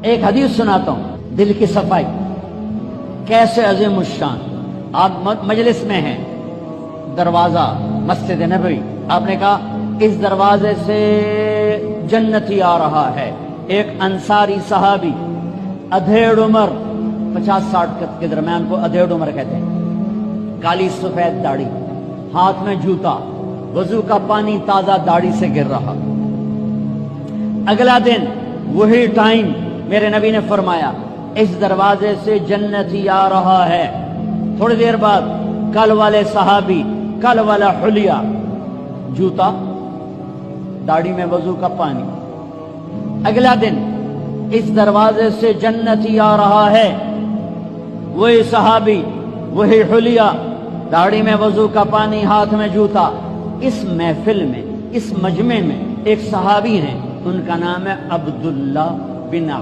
ایک حدیث سناتا ہوں، دل کی صفائی کیسے عظیم الشان۔ آپ مجلس میں ہیں، دروازہ مسجد نبوی، آپ نے کہا اس دروازے سے جنتی آ رہا ہے۔ ایک انصاری صحابی، ادھیڑ عمر، 50-60 کے درمیان کو ادھیڑ عمر کہتے ہیں، کالی سفید داڑھی، ہاتھ میں جوتا، وضو کا پانی تازہ داڑھی سے گر رہا۔ اگلا دن وہی ٹائم میرے نبی نے فرمایا اس دروازے سے جنتی آ رہا ہے۔ تھوڑی دیر بعد کل والے صحابی، کل والا حلیہ، جوتا، داڑھی میں وضو کا پانی۔ اگلا دن اس دروازے سے جنتی آ رہا ہے، وہی صحابی، وہی حلیہ، داڑھی میں وضو کا پانی، ہاتھ میں جوتا۔ اس محفل میں، اس مجمع میں ایک صحابی ہیں، ان کا نام ہے عبداللہ بن